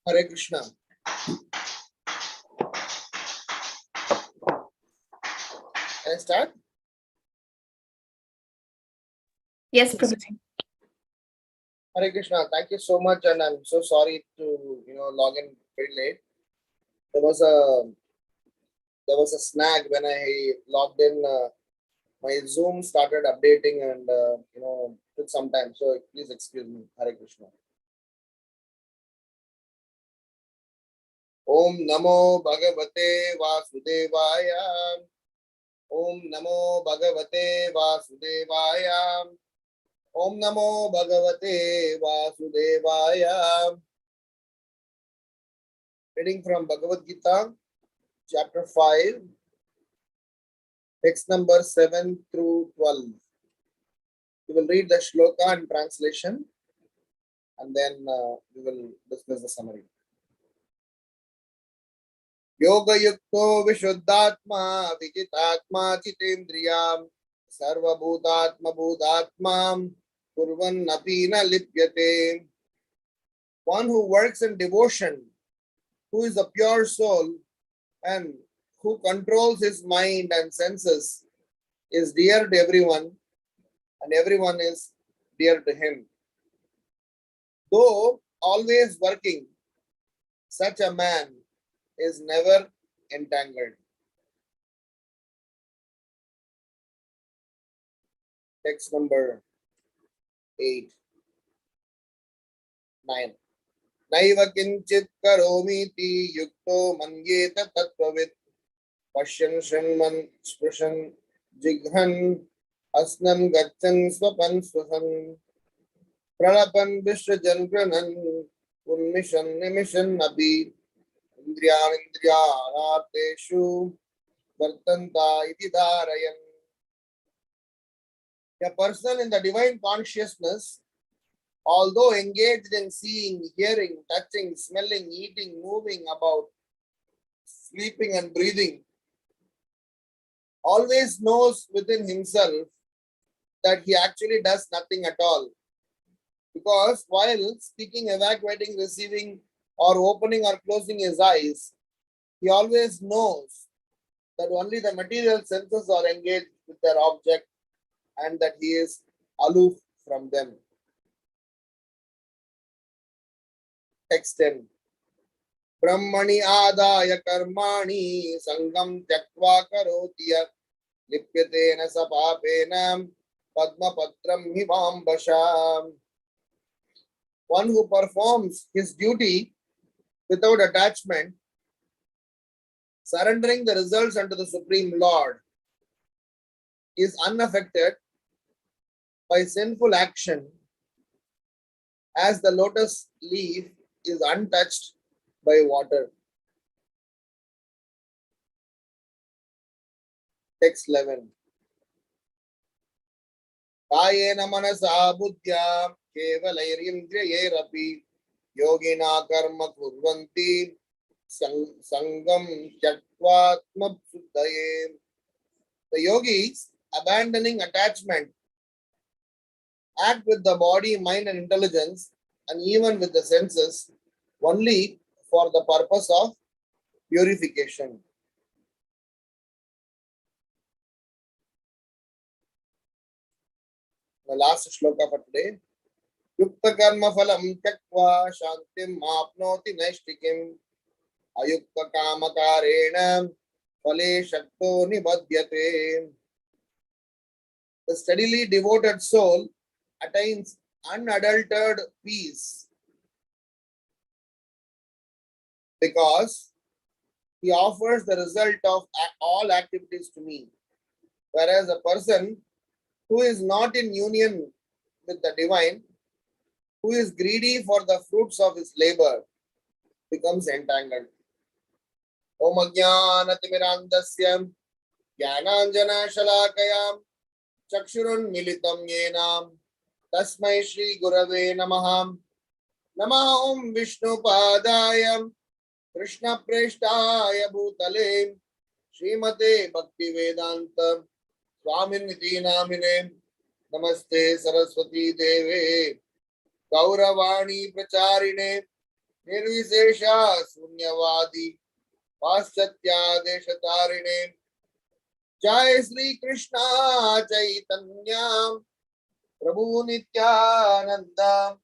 Hare Krishna. Can I start? Yes, Prabhu. Hare Krishna. Thank you so much, and I'm so sorry to log in very late. There was a snag when I logged in. My Zoom started updating, and took some time. So please excuse me. Hare Krishna. Om Namo Bhagavate Vasudevaya. Om Namo Bhagavate Vasudevaya. Om Namo Bhagavate Vasudevaya. Reading from Bhagavad Gita, chapter 5, text number 7 through 12. We will read the shloka and translation, and then we will discuss the summary. Yoga yukto vishuddhatma vijitatma chitendriyam sarva bhutatma bhutatma kurvan napina lipyate. One who works in devotion, who is a pure soul and who controls his mind and senses, is dear to everyone, and everyone is dear to him. Though always working, such a man is never entangled. Text number 8, 9. Naiva kinchit karomiti yukto manyeta tattvavit pashyan shrinman sprishan jighan asnan gachan swapan swasan pralapan vishrajan granan unmishan nimishan abhi indriyanarteshu vartanta iti dharayan. A person in the divine consciousness, although engaged in seeing, hearing, touching, smelling, eating, moving about, sleeping and breathing, always knows within himself that he actually does nothing at all. Because while speaking, evacuating, receiving, or opening or closing his eyes, he always knows that only the material senses are engaged with their object and that he is aloof from them. Text 10. Brahmani adaya karmani sangam tyaktva karoti yat lipyatena sapapena padma patram hivambasha. One who performs his duty without attachment, surrendering the results unto the Supreme Lord, is unaffected by sinful action as the lotus leaf is untouched by water. Text 11. Kayena manasa buddhya kevalayirindriyerapi yogina karma kurvanti sangam tyaktvatma suddhaye. The yogis, abandoning attachment, act with the body, mind and intelligence, and even with the senses, only for the purpose of purification. The last shloka for today. Yukta karma phalam tyakva shantim apnoti naishtikim ayukta kamakarena phale shakto nibadhyate. The steadily devoted soul attains unadulterated peace because he offers the result of all activities to me. Whereas a person who is not in union with the divine, who is greedy for the fruits of his labor, becomes entangled. Om Ajnanatimirandasya Jnananjana Shalakayam Chakshurun Militam Yenam Tasmai Shri Gurave Namaham Namah Om Vishnu Padayam Krishna Preshtaya Bhutale Srimate Bhakti Vedanta Swaminiti Namine Namaste Saraswati Deve Gauravani Pracharine Nirvisesha Sunyavadi Paschatya Deshatarine Jai Sri Krishna Chaitanya Prabhu Nityananda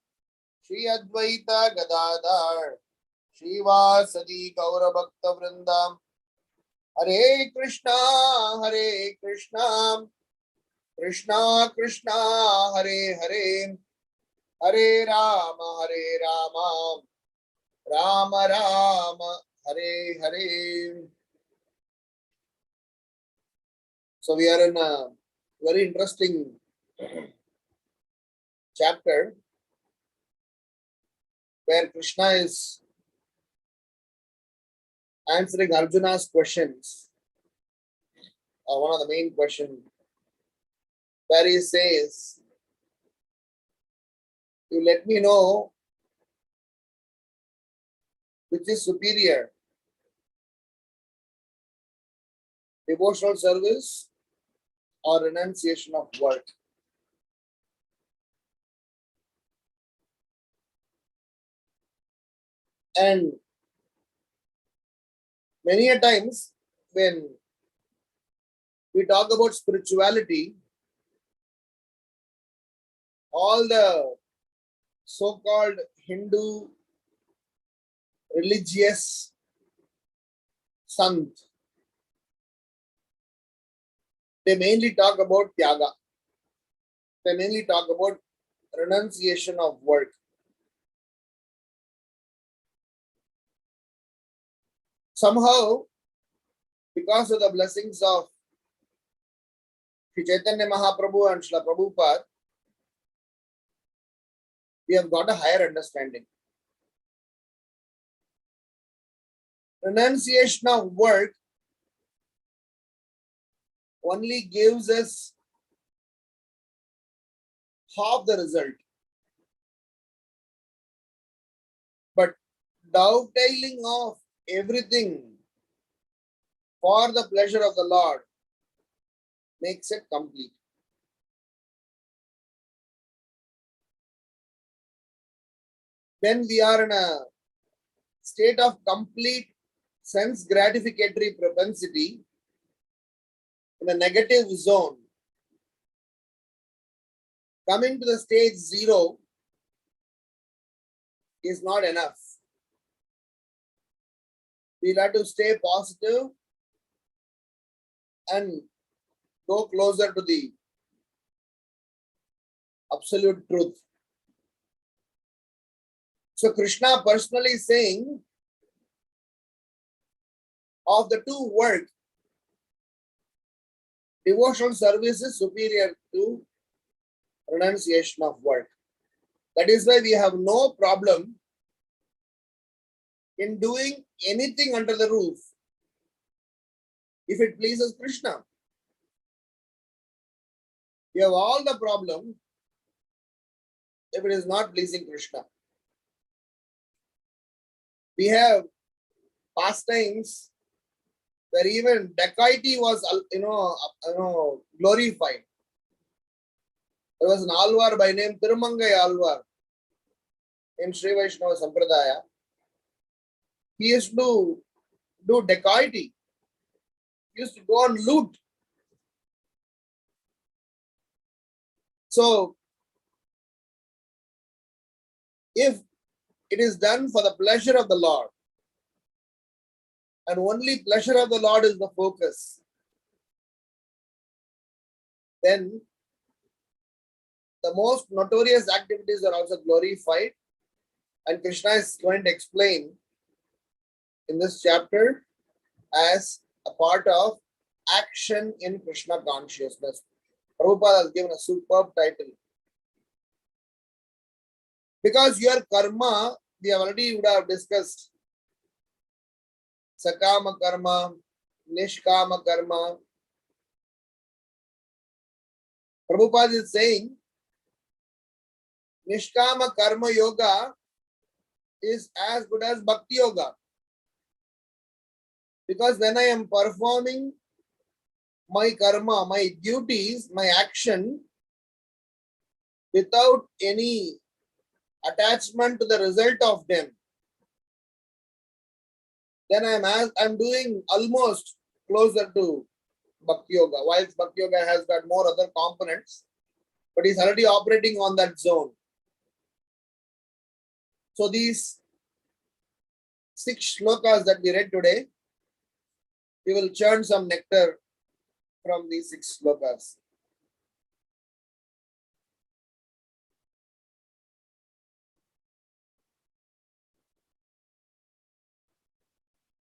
Shri Advaita Gadadhar Srivasadi Gaura Bhakta Vrindam Hare Krishna Krishna Krishna Hare Hare Hare Rama Rama Rama Hare Hare. So we are in a very interesting chapter where Krishna is answering Arjuna's questions. One of the main questions where he says, you let me know which is superior, devotional service or renunciation of work. And many a times when we talk about spirituality, all the so-called Hindu religious sant, they mainly talk about tyaga. They mainly talk about renunciation of work. Somehow, because of the blessings of Sri Chaitanya Mahaprabhu and Srila Prabhupada, we have got a higher understanding. Renunciation of work only gives us half the result. But dovetailing of everything for the pleasure of the Lord makes it complete. When we are in a state of complete sense gratificatory propensity, in a negative zone, coming to the stage 0 is not enough. We'll have to stay positive and go closer to the absolute truth. So Krishna personally is saying, of the two work, devotional service is superior to renunciation of work. That is why we have no problem in doing anything under the roof if it pleases Krishna. We have all the problem if it is not pleasing Krishna. We have pastimes where even dacoity was, glorified. There was an Alvar by name Tirumangai Alvar in Sri Vaishnava Sampradaya. He used to do dacoity. He used to go and loot. So, if it is done for the pleasure of the Lord, and only pleasure of the Lord is the focus, then the most notorious activities are also glorified. And Krishna is going to explain in this chapter as a part of action in Krishna consciousness. Prabhupada has given a superb title. Because your karma, we would have discussed sakama karma, nishkama karma. Prabhupada is saying nishkama karma yoga is as good as bhakti yoga. Because when I am performing my karma, my duties, my action, without any attachment to the result of them, then I'm doing almost closer to Bhakti Yoga. Whilst Bhakti Yoga has got more other components, but he's already operating on that zone. So these 6 shlokas that we read today, we will churn some nectar from these 6 shlokas.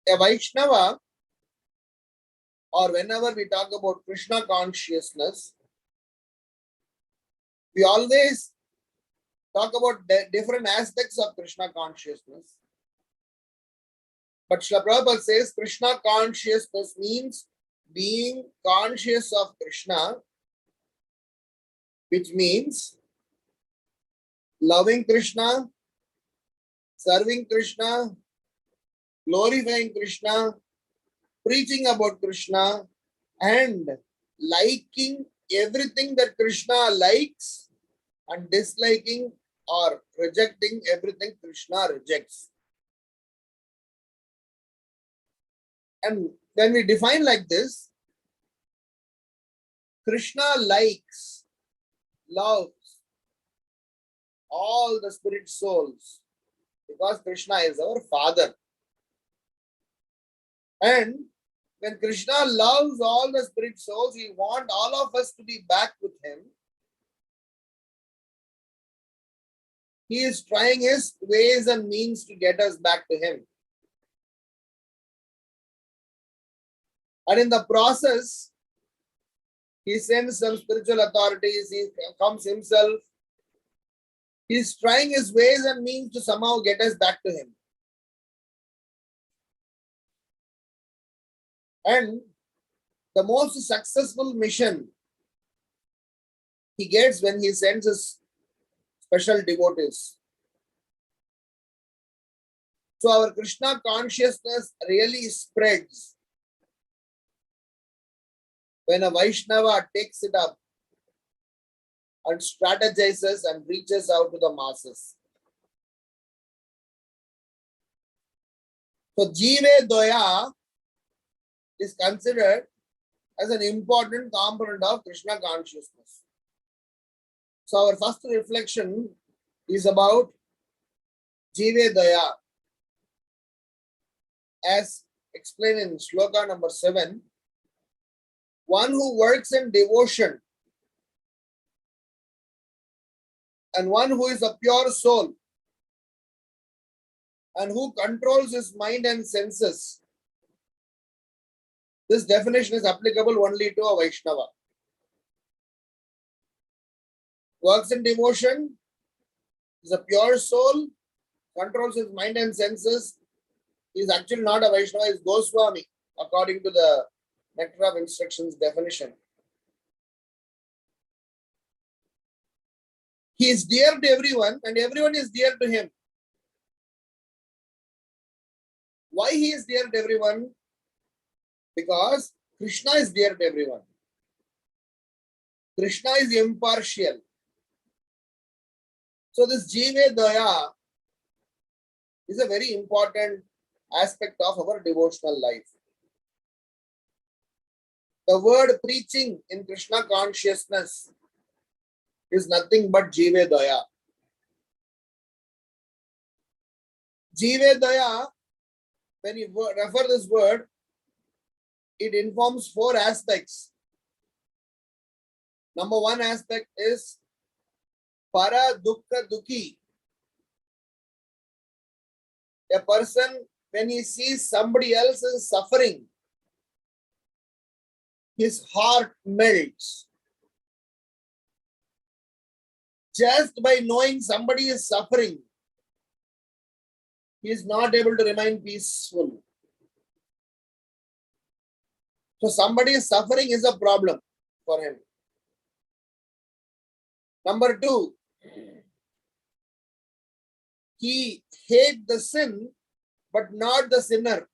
A Vaishnava, or whenever we talk about Krishna consciousness, we always talk about different aspects of Krishna consciousness. But Srila Prabhupada says Krishna consciousness means being conscious of Krishna, which means loving Krishna, serving Krishna, glorifying Krishna, preaching about Krishna, and liking everything that Krishna likes and disliking or rejecting everything Krishna rejects. And when we define like this, Krishna likes, loves all the spirit souls because Krishna is our father. And when Krishna loves all the spirit souls, he wants all of us to be back with him. He is trying his ways and means to get us back to him. And in the process, he sends some spiritual authorities, he comes himself. He is trying his ways and means to somehow get us back to him. And the most successful mission he gets when he sends his special devotees. So our Krishna consciousness really spreads when a Vaishnava takes it up and strategizes and reaches out to the masses. So Jive Doya is considered as an important component of Krishna consciousness. So our first reflection is about Jive Daya. As explained in shloka number 7, one who works in devotion and one who is a pure soul and who controls his mind and senses. This definition is applicable only to a Vaishnava. Works in devotion, is a pure soul, controls his mind and senses. He is actually not a Vaishnava, he is Goswami, according to the Nectar of Instructions definition. He is dear to everyone and everyone is dear to him. Why he is dear to everyone? Because Krishna is dear to everyone. Krishna is impartial. So this Jive Daya is a very important aspect of our devotional life. The word preaching in Krishna consciousness is nothing but Jive Daya. Jive Daya, when you refer this word, it informs 4 aspects. Number 1 aspect is Para Dukkha Dukhi. A person, when he sees somebody else is suffering, his heart melts. Just by knowing somebody is suffering, he is not able to remain peaceful. So somebody is suffering is a problem for him. Number 2, he hates the sin, but not the sinner.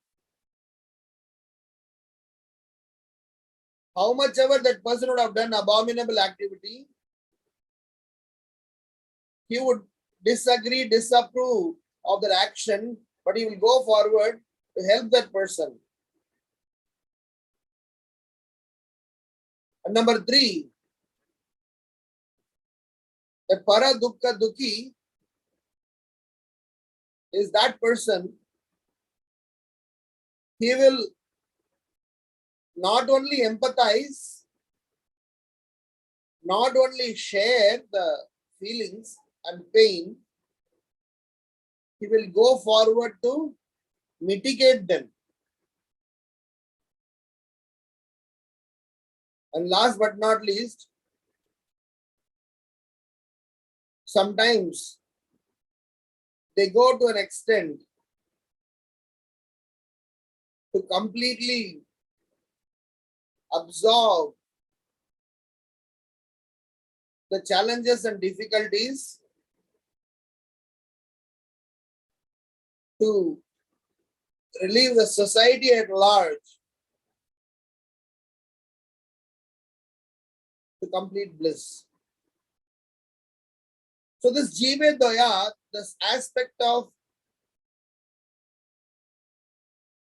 How much ever that person would have done abominable activity, he would disagree, disapprove of their action, but he will go forward to help that person. And number 3, that para dukkha dukhi is that person, he will not only empathize, not only share the feelings and pain, he will go forward to mitigate them. And last but not least, sometimes they go to an extent to completely absorb the challenges and difficulties to relieve the society at large to complete bliss. So this Jive Daya, this aspect of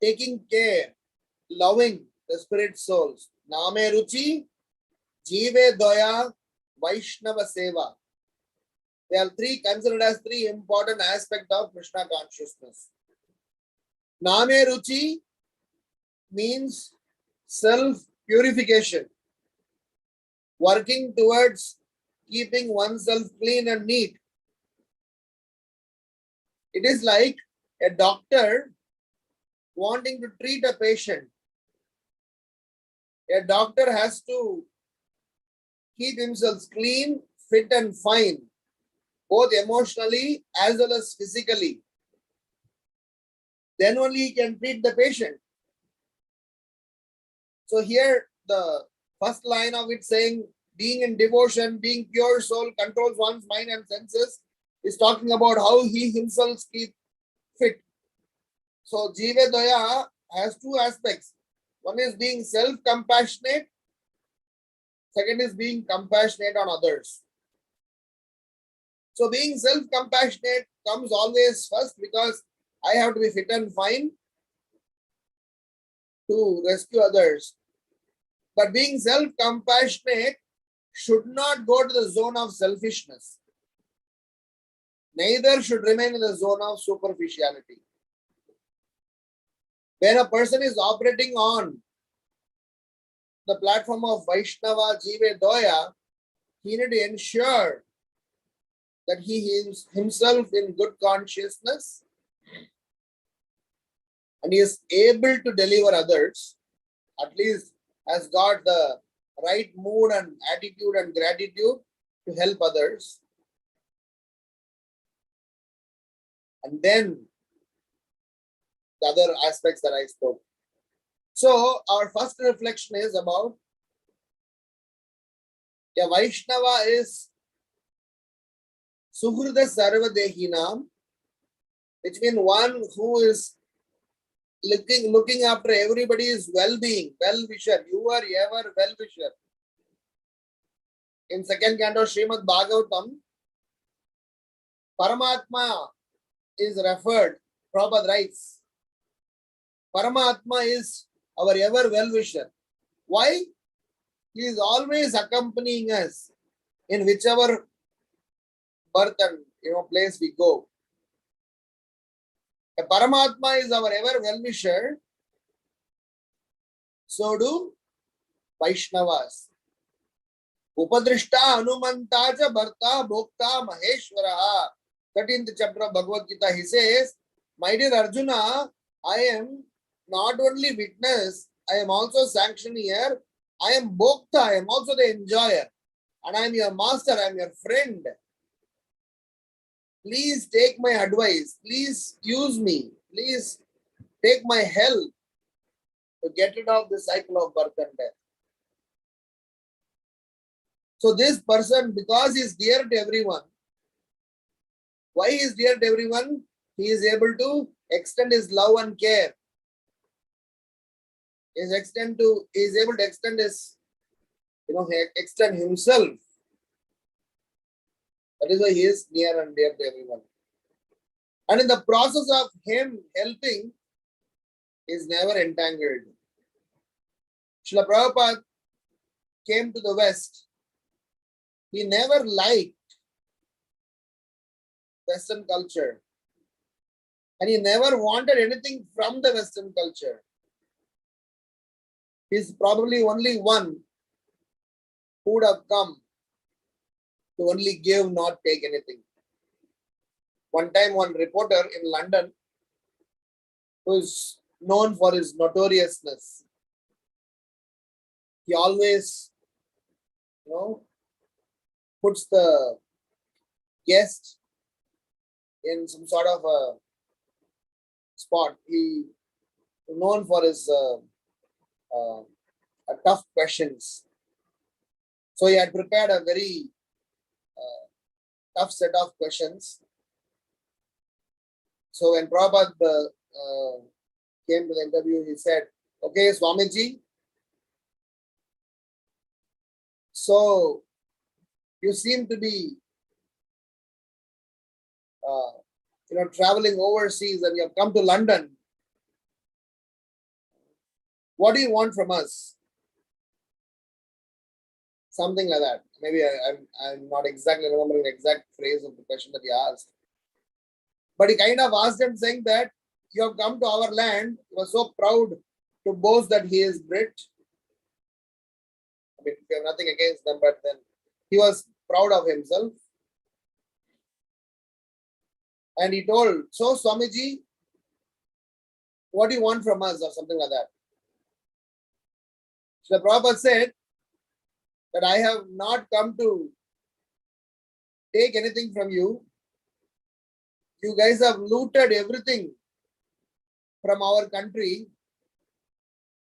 taking care, loving the spirit souls, Name Ruchi, Jive Daya, Vaishnava Seva. They are considered as 3 important aspects of Krishna consciousness. Name Ruchi means self-purification, working towards keeping oneself clean and neat. It is like a doctor wanting to treat a patient. A doctor has to keep himself clean, fit and fine, both emotionally as well as physically. Then only he can treat the patient. So here the first line of it saying, being in devotion, being pure soul, controls one's mind and senses, is talking about how he himself keeps fit. So Jive Daya has 2 aspects. One is being self-compassionate. Second is being compassionate on others. So being self-compassionate comes always first because I have to be fit and fine to rescue others. But being self-compassionate should not go to the zone of selfishness. Neither should remain in the zone of superficiality. When a person is operating on the platform of Vaishnava Jive Daya, he need to ensure that he is himself in good consciousness and he is able to deliver others, at least has got the right mood and attitude and gratitude to help others. And then the other aspects that I spoke. So our first reflection is about Vaishnava is Suhrida Sarvadehinam, which means one who is looking after everybody's well-being, well-wisher. You are ever well-wisher. In 2nd canto Srimad Bhagavatam, Paramatma is referred, Prabhupada writes, Paramatma is our ever well-wisher. Why? He is always accompanying us in whichever birth and place we go. A Paramatma is our ever well-wisher. So do Vaishnavas. Upadrishta Anumanta cha Bharta Bhokta Maheshwaraha. 13th chapter of Bhagwad Gita, he says, my dear Arjuna, I am not only witness, I am also sanctioneer, I am Bhokta, I am also the enjoyer, and I am your master, I am your friend. Please take my advice, please use me, please take my help to get rid of the cycle of birth and death. So this person, because he is dear to everyone, why he is dear to everyone? He is able to extend his love and care. He is able to extend his, extend himself. That is why he is near and dear to everyone. And in the process of him helping, is never entangled. Srila Prabhupada came to the West. He never liked Western culture. And he never wanted anything from the Western culture. He's probably only one who would have come to only give, not take anything. One time, one reporter in London, who is known for his notoriousness, he always, puts the guest in some sort of a spot. He is known for his tough questions. So he had prepared a very tough set of questions. So when Prabhupada came to the interview, he said, "Okay, Swamiji, so you seem to be traveling overseas and you have come to London. What do you want from us?" Something like that. Maybe I'm not exactly remembering the exact phrase of the question that he asked. But he kind of asked him saying that you have come to our land. He was so proud to boast that he is Brit. I mean, we have nothing against them, but then he was proud of himself. And he told, "So Swamiji, what do you want from us?" or something like that. So the Prabhupada said that I have not come to take anything from you. You guys have looted everything from our country,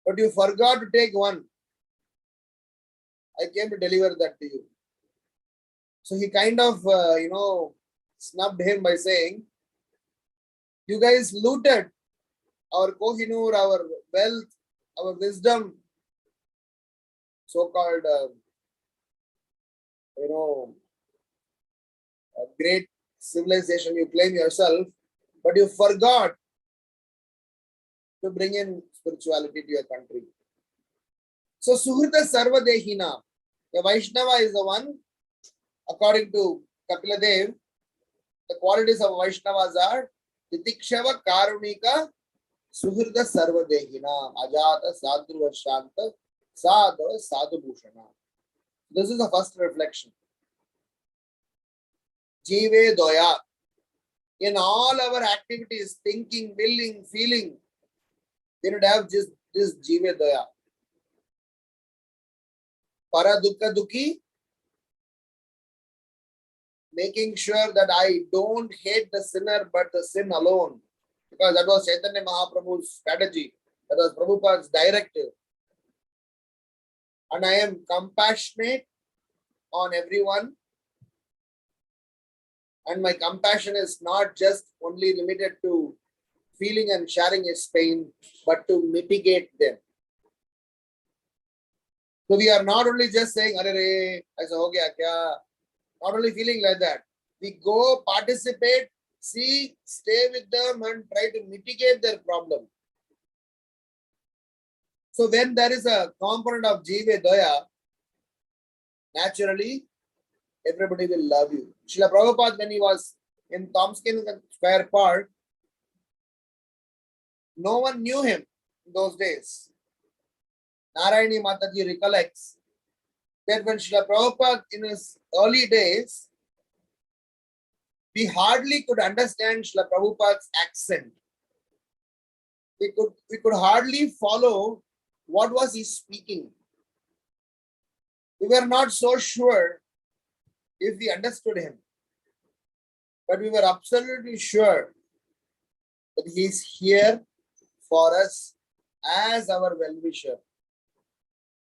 but you forgot to take one. I came to deliver that to you. So he kind of, snubbed him by saying, "You guys looted our Kohinoor, our wealth, our wisdom, so-called, a great civilization you claim yourself, but you forgot to bring in spirituality to your country." So Suhrita Sarvadehina, a Vaishnava is the one, according to Kapila Dev, the qualities of Vaishnavas are Titikshava Karunika Suhrita Sarvadehina Ajata Sadhruva Shanta Sadhava Sadhu Bhushana. This is the first reflection. Jive Doya. In all our activities, thinking, willing, feeling, we would have just this Jive Doya. Para Dukkha Dukhi, making sure that I don't hate the sinner but the sin alone. Because that was Chaitanya Mahaprabhu's strategy. That was Prabhupada's directive. And I am compassionate on everyone. And my compassion is not just only limited to feeling and sharing his pain, but to mitigate them. So we are not only just saying, "Arre re, aisa ho gaya kya?" Not only feeling like that. We go, participate, see, stay with them and try to mitigate their problem. So when there is a component of Jive Daya, naturally, everybody will love you. Srila Prabhupada, when he was in Tompkins Square Park, no one knew him in those days. Narayani Mataji recollects that when Srila Prabhupada in his early days, we hardly could understand Srila Prabhupada's accent. We could hardly follow what was he speaking. We were not so sure if we understood him. But we were absolutely sure that he is here for us as our well-wisher.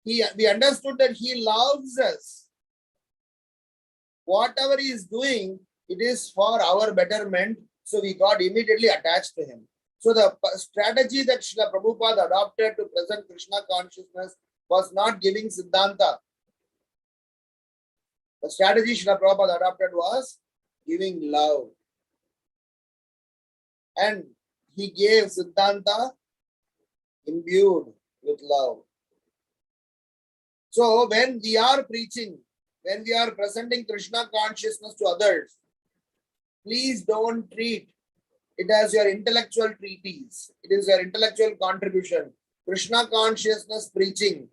We understood that he loves us. Whatever he is doing, it is for our betterment. So we got immediately attached to him. So the strategy that Srila Prabhupada adopted to present Krishna consciousness was not giving Siddhanta. The strategy Srila Prabhupada adopted was giving love. And he gave Siddhanta imbued with love. So when we are preaching, when we are presenting Krishna consciousness to others, please don't treat it as your intellectual treatise. It is your intellectual contribution. Krishna consciousness preaching,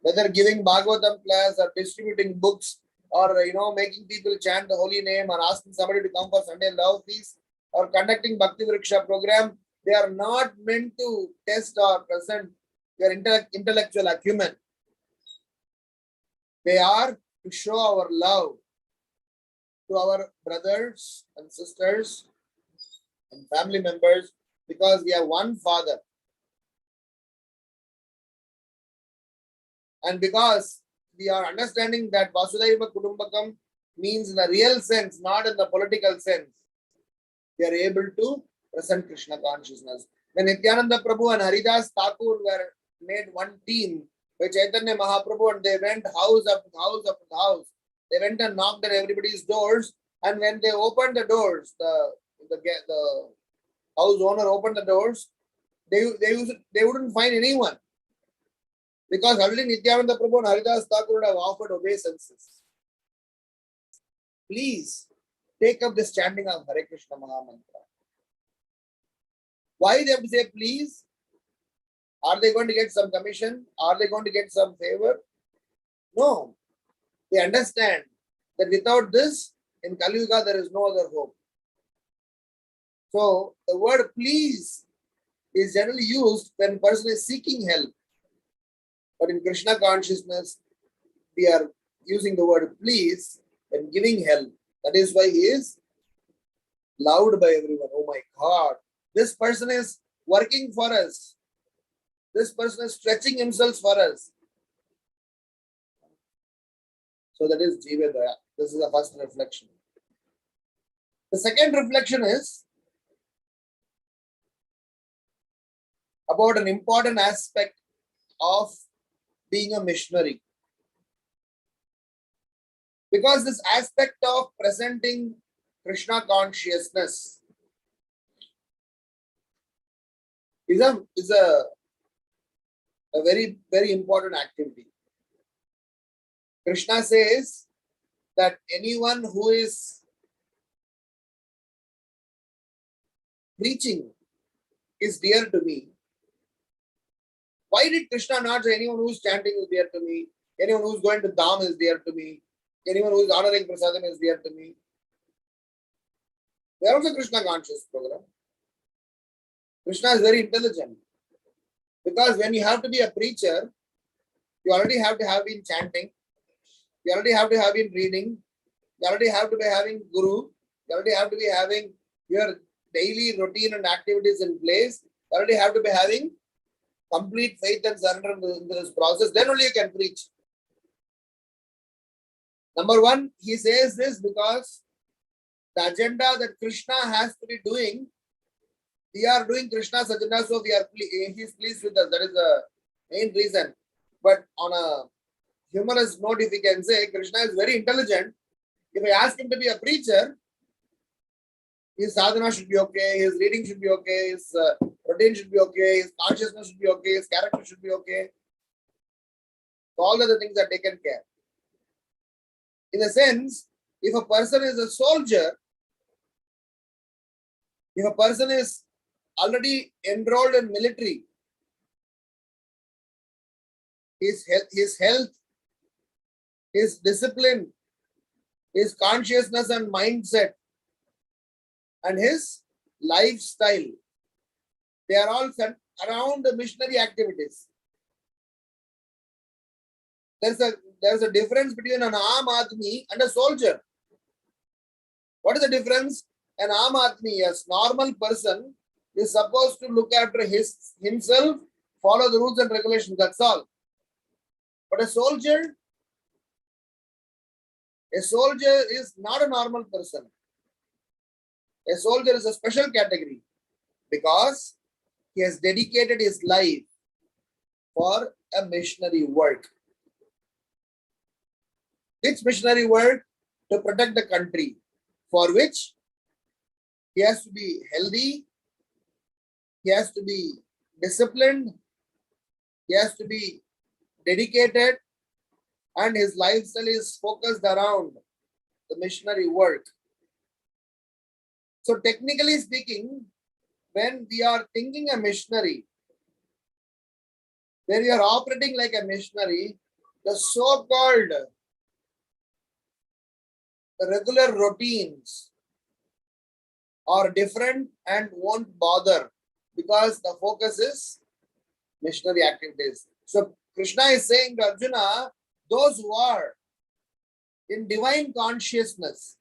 whether giving Bhagavatam class or distributing books or making people chant the holy name or asking somebody to come for Sunday love feast or conducting Bhakti Vriksha program, they are not meant to test or present your intellectual acumen. They are to show our love to our brothers and sisters and family members because we have one Father. And because we are understanding that Vasudhaiva Kudumbakam means in the real sense, not in the political sense, we are able to present Krishna consciousness. When Nityananda Prabhu and Haridas Thakur were made one team by Chaitanya Mahaprabhu, and they went house after house after house, they went and knocked at everybody's doors, and when they opened the doors, the house owner opened the doors, they wouldn't find anyone. Because already Nityananda Prabhu and Haridas Thakur would have offered obeisances. Please take up this chanting of Hare Krishna Mahamantra. Why they have to say please? Are they going to get some commission? Are they going to get some favor? No. They understand that without this, in Kali Yuga, there is no other hope. So the word please is generally used when a person is seeking help. But in Krishna consciousness, we are using the word please when giving help. That is why he is loved by everyone. Oh my God, this person is working for us. This person is stretching himself for us. So that is Jiva Daya. This is the first reflection. The second reflection is about an important aspect of being a missionary. Because this aspect of presenting Krishna consciousness is a very, very important activity. Krishna says that anyone who is preaching is dear to me. Why did Krishna not say anyone who is chanting is dear to me? Anyone who is going to Dham is dear to me? Anyone who is honoring Prasadam is dear to me? They are also Krishna conscious program. Krishna is very intelligent. Because when you have to be a preacher, you already have to have been chanting. You already have to have been reading. You already have to be having guru. You already have to be having your daily routine and activities in place. You already have to be having complete faith and surrender in this process. Then only you can preach. Number one, he says this because the agenda that Krishna has to be doing, we are doing Krishna's agenda, so he is pleased with us. That is the main reason. But on a humorous note, if we can say, Krishna is very intelligent. If I ask him to be a preacher, his sadhana should be okay, his reading should be okay, his routine should be okay, his consciousness should be okay, his character should be okay. So all other things are taken care. In a sense, if a person is a soldier, if a person is already enrolled in military, his health, his discipline, his consciousness and mindset, and his lifestyle, they are all set around the missionary activities. There's a difference between an Aam Admi and a soldier. What is the difference? An Aam Admi, a normal person, is supposed to look after himself, follow the rules and regulations, that's all. But a soldier is not a normal person. A soldier is a special category because he has dedicated his life for a missionary work. Which missionary work? To protect the country, for which he has to be healthy, he has to be disciplined, He has to be dedicated, and his lifestyle is focused around the missionary work. So technically speaking, when we are thinking a missionary, where we are operating like a missionary, the so-called regular routines are different and won't bother because the focus is missionary activities. So Krishna is saying to Arjuna, those who are in divine consciousness,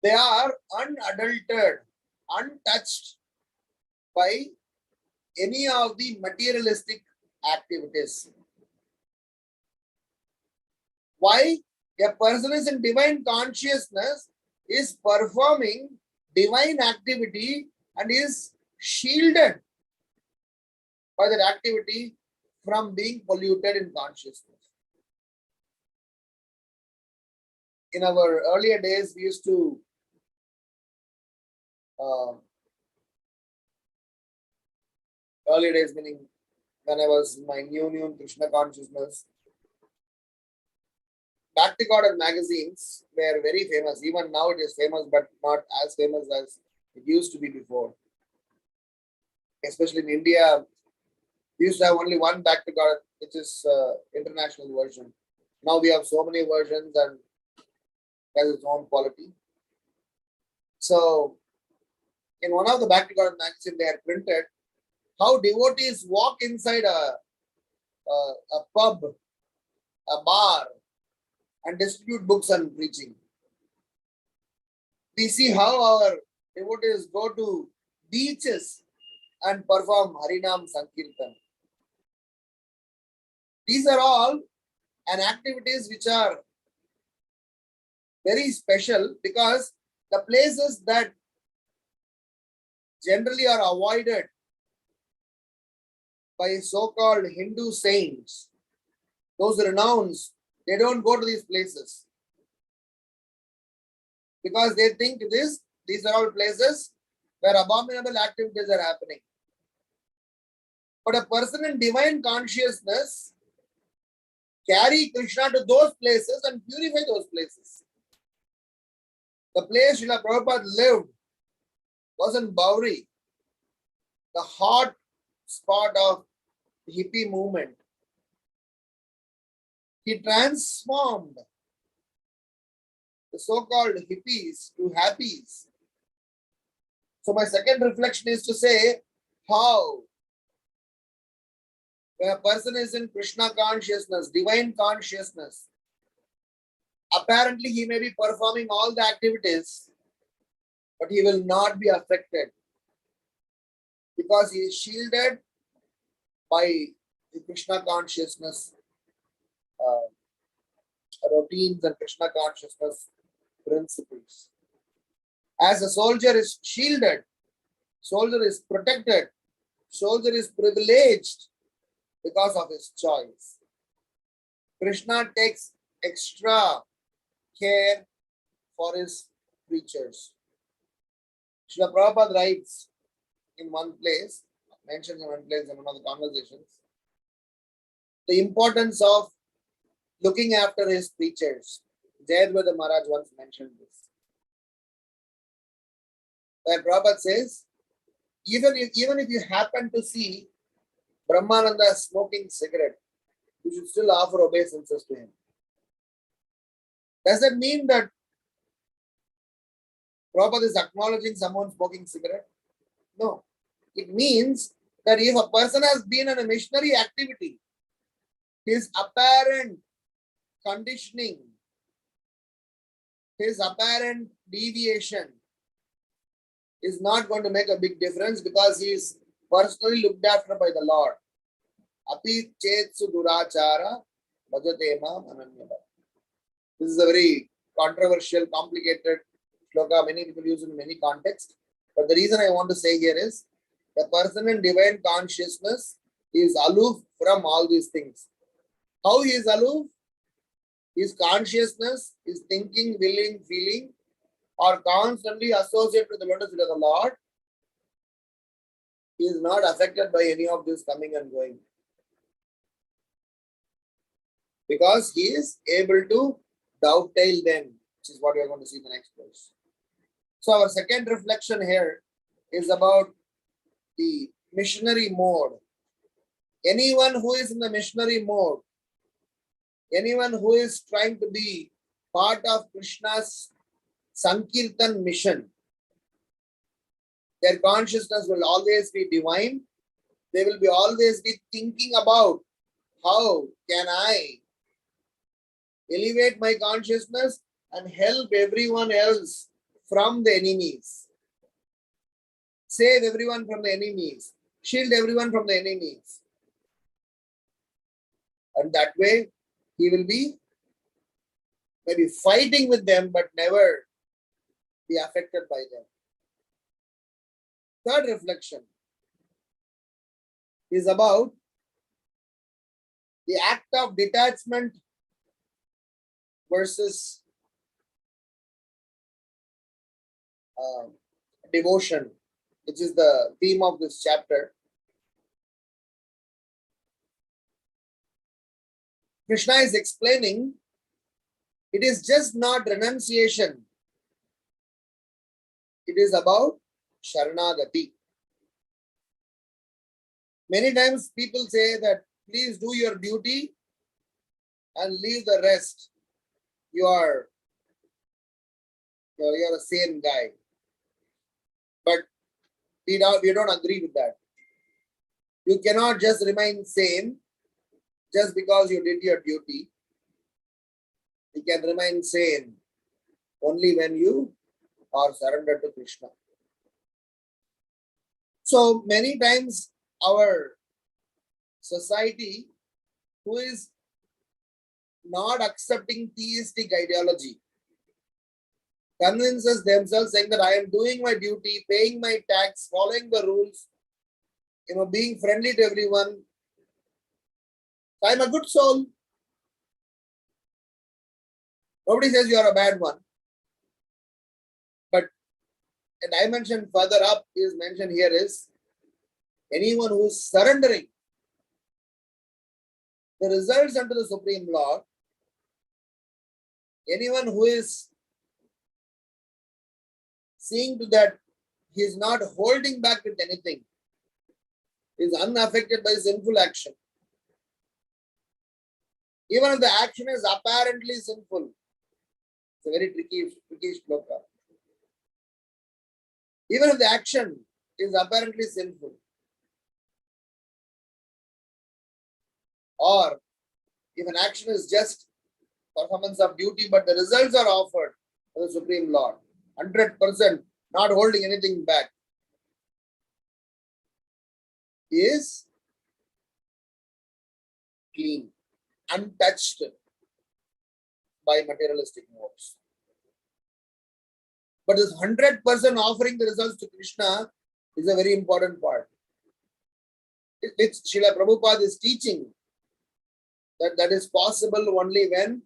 they are unadulterated, untouched by any of the materialistic activities. Why? A person is in divine consciousness, is performing divine activity and is shielded by that activity from being polluted in consciousness. In our earlier days, we used to earlier days meaning when I was in my new Krishna consciousness, Back to God magazines were very famous. Even now it is famous, but not as famous as it used to be before. Especially in India, we used to have only one Back to God, which is international version. Now we have so many versions and it has its own quality. So, in one of the Back to God magazine, they had printed how devotees walk inside a pub, a bar, and distribute books and preaching. We see how our devotees go to beaches and perform Harinam Sankirtan. These are all an activities which are very special because the places that generally are avoided by so-called Hindu saints, those renounced, they don't go to these places because they think these are all places where abominable activities are happening. But a person in divine consciousness carry Krishna to those places and purify those places. The place Srila Prabhupada lived was in Bauri, the hot spot of the hippie movement. He transformed the so-called hippies to happies. So my second reflection is to say how when a person is in Krishna consciousness, divine consciousness, apparently he may be performing all the activities, but he will not be affected because he is shielded by the Krishna consciousness routines and Krishna consciousness principles. As a soldier is shielded, soldier is protected, soldier is privileged because of his choice. Krishna takes extra care for his creatures. Srila Prabhupada writes in one place, mentions in one place in one of the conversations, the importance of looking after his creatures. Jayadvaita Maharaj once mentioned this. Where Prabhupada says, even if you happen to see Brahmananda smoking cigarette, you should still offer obeisances to him. Does that mean that Prabhupada is acknowledging someone smoking cigarette? No. It means that if a person has been in a missionary activity, his apparent conditioning, his apparent deviation is not going to make a big difference because he is personally looked after by the Lord. Api chetsu durachara bhajate mam ananyada. This is a very controversial, complicated shloka. Many people use in many contexts. But the reason I want to say here is the person in divine consciousness is aloof from all these things. How he is aloof? His consciousness, his thinking, willing, feeling are constantly associated with the lotus feet of the Lord. he is not affected by any of this coming and going. Because he is able to dovetail them, which is what we are going to see in the next verse. So our second reflection here is about the missionary mode. Anyone who is in the missionary mode, anyone who is trying to be part of Krishna's Sankirtan mission, their consciousness will always be divine. They will be always be thinking about how can I elevate my consciousness and help everyone else from the enemies. Save everyone from the enemies. Shield everyone from the enemies. And that way, he will be maybe fighting with them, but never be affected by them. Third reflection is about the act of detachment versus devotion, which is the theme of this chapter. Krishna is explaining it is just not renunciation. It is about Sharanagati. Many times people say that please do your duty and leave the rest. You're a sane guy. But we don't agree with that. You cannot just remain sane just because you did your duty. You can remain sane only when you are surrendered to Krishna. So many times our society who is not accepting theistic ideology convinces themselves saying that I am doing my duty, paying my tax, following the rules, being friendly to everyone. I am a good soul. Nobody says you are a bad one. But a dimension further up is mentioned here is anyone who is surrendering the results unto the Supreme Lord, anyone who is seeing to that he is not holding back with anything, is unaffected by sinful action. Even if the action is apparently sinful, it's a very tricky shloka. Even if the action is apparently sinful, or if an action is just performance of duty, but the results are offered to the Supreme Lord, 100%, not holding anything back, is clean, untouched by materialistic modes. But this 100% offering the results to Krishna is a very important part. Which Srila Prabhupada is teaching that is possible only when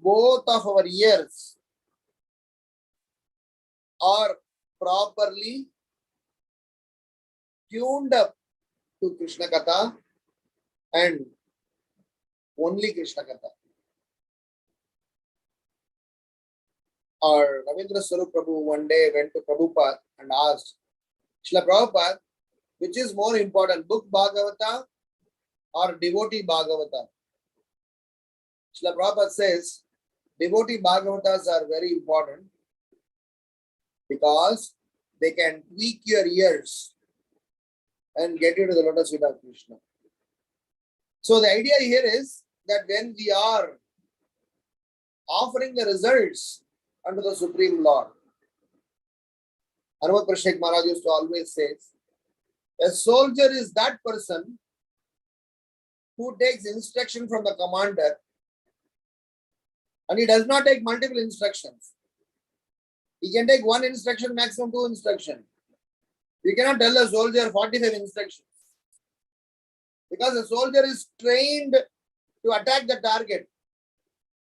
both of our ears are properly tuned up to Krishna Katha and only Krishna Katha. Or Ravindra Swarup Prabhu one day went to Prabhupada and asked, Srila Prabhupada, which is more important, book Bhagavata or devotee Bhagavata? Srila Prabhupada says, devotee Bhagavatas are very important because they can tweak your ears and get you to the lotus feet of Krishna. So the idea here is that when we are offering the results unto the Supreme Lord, Hanumat Prashek Maharaj used to always say, a soldier is that person who takes instruction from the commander and he does not take multiple instructions. He can take one instruction, maximum two instructions. You cannot tell a soldier 45 instructions. Because a soldier is trained to attack the target.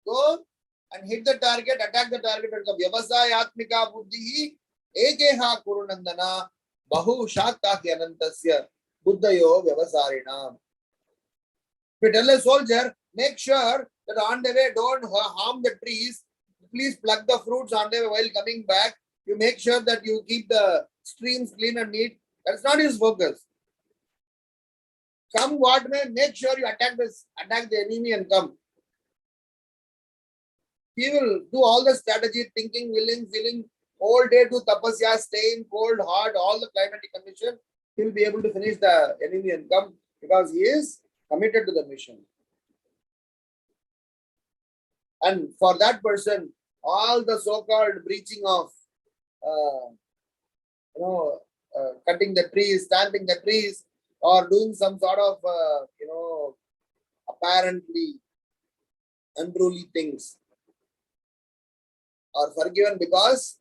Go and hit the target, attack the target. Vyavasayatmika buddhi ekeha kurunandana Bahu Shaktaki Anantasya Buddhayo Vyavasarinam. If you tell a soldier, make sure that on the way don't harm the trees. Please pluck the fruits on the way while coming back. You make sure that you keep the streams clean and neat. That's not his focus. Come what may, make sure you attack the enemy and come. He will do all the strategy, thinking, willing, feeling, all day to tapasya, stay in cold, hot, all the climatic conditions. He will be able to finish the enemy and come because he is committed to the mission. And for that person, all the so-called breaching of, cutting the trees, stamping the trees, or doing some sort of, apparently unruly things are forgiven because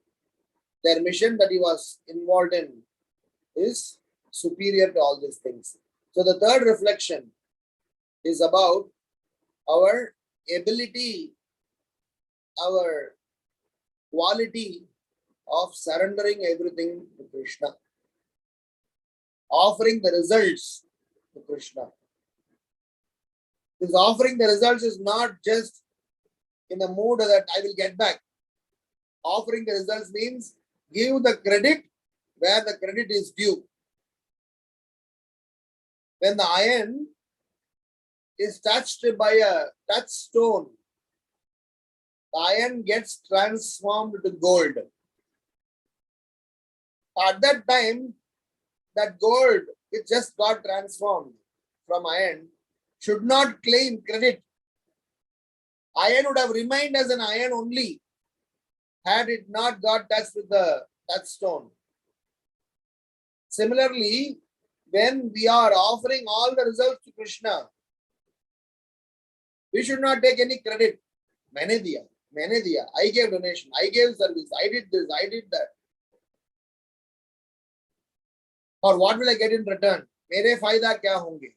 their mission that he was involved in is superior to all these things. So the third reflection is about our ability, our quality of surrendering everything to Krishna, offering the results to Krishna. This offering the results is not just in the mood that I will get back. Offering the results means give the credit where the credit is due. When the iron is touched by a touchstone, the iron gets transformed to gold. At that time, that gold which just got transformed from iron should not claim credit. Iron would have remained as an iron only had it not got touched with the touchstone. Similarly, when we are offering all the results to Krishna, we should not take any credit. Maine diya, I gave donation, I gave service, I did this, I did that. Or what will I get in return? Mere fayda kya honge?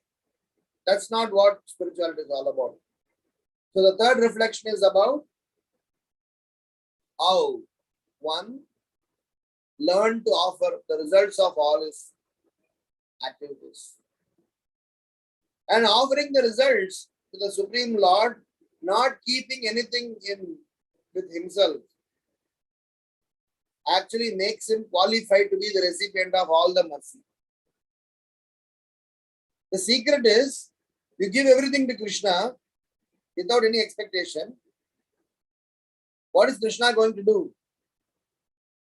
That's not what spirituality is all about. So the third reflection is about how one learn to offer the results of all his activities. And offering the results to the Supreme Lord, not keeping anything in with himself, actually makes him qualified to be the recipient of all the mercy. The secret is you give everything to Krishna without any expectation. What is Krishna going to do?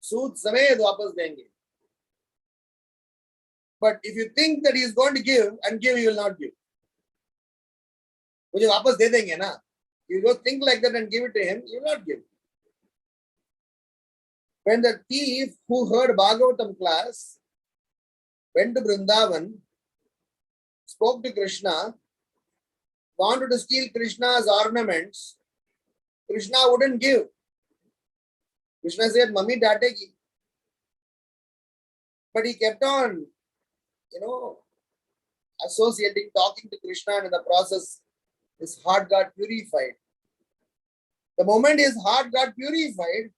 Sood sameet wapas denge. But if you think that he is going to give and give, he will not give. Mujhe wapas de denge na. You go think like that and give it to him, he will not give. When the thief who heard Bhagavatam class went to Vrindavan, spoke to Krishna, wanted to steal Krishna's ornaments, Krishna wouldn't give. Krishna said, Mummy dategi. But he kept on, associating, talking to Krishna, and in the process, his heart got purified. The moment his heart got purified,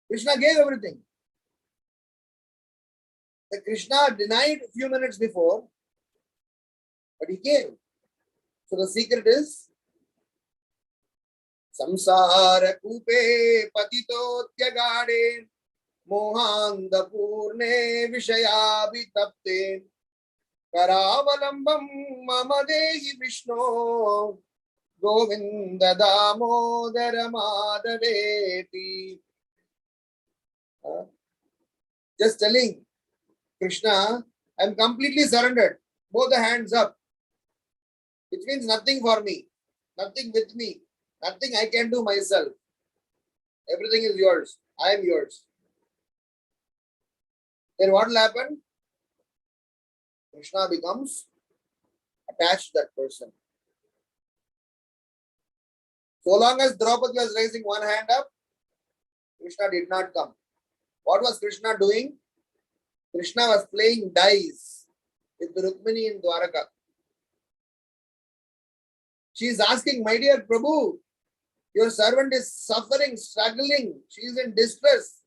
Krishna gave everything. The Krishna denied a few minutes before, but he gave. So the secret is samsara kupe patito tyagade mohanda purne vishayabhitapte karavalambam mama dehi Vishnu govinda damodara madhaveti. Just telling Krishna, I am completely surrendered. Both the hands up. Which means nothing for me, nothing with me, nothing I can do myself. Everything is yours. I am yours. Then what will happen? Krishna becomes attached to that person. So long as Draupadi was raising one hand up, Krishna did not come. What was Krishna doing? Krishna was playing dice with Rukmini in Dwaraka. She is asking, my dear Prabhu, your servant is suffering, struggling. She is in distress.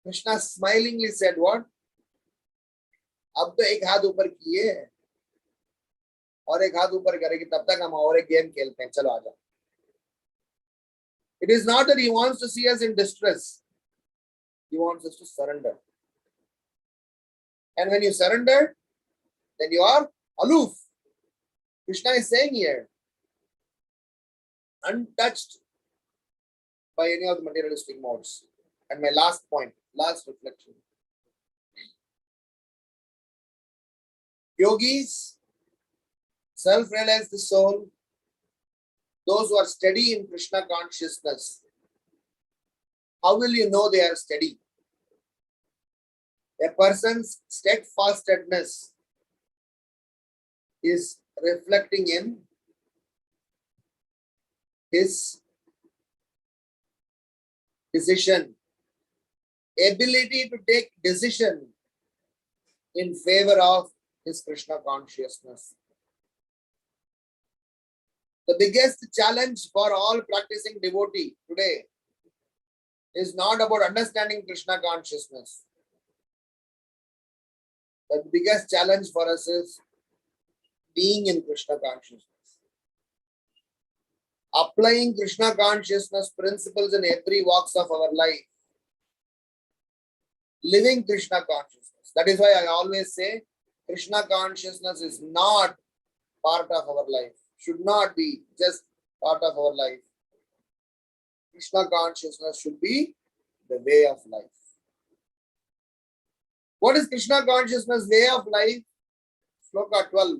Krishna smilingly said, what? अब तो एक हाथ ऊपर किए और एक हाथ ऊपर करेगी तब तक हम और एक गेम खेलते हैं, चलो आजा. It is not that he wants to see us in distress. He wants us to surrender. And when you surrender, then you are aloof. Krishna is saying here, untouched by any of the materialistic modes. And my last point, last reflection. Yogis, self-realized soul, those who are steady in Krishna consciousness, how will you know they are steady? A person's steadfastness is reflecting in his decision, ability to take decision in favor of his Krishna consciousness. The biggest challenge for all practicing devotee today is not about understanding Krishna consciousness. The biggest challenge for us is being in Krishna consciousness. Applying Krishna consciousness principles in every walks of our life. Living Krishna consciousness. That is why I always say Krishna consciousness is not part of our life. Should not be just part of our life. Krishna consciousness should be the way of life. What is Krishna consciousness way of life? Shloka 12.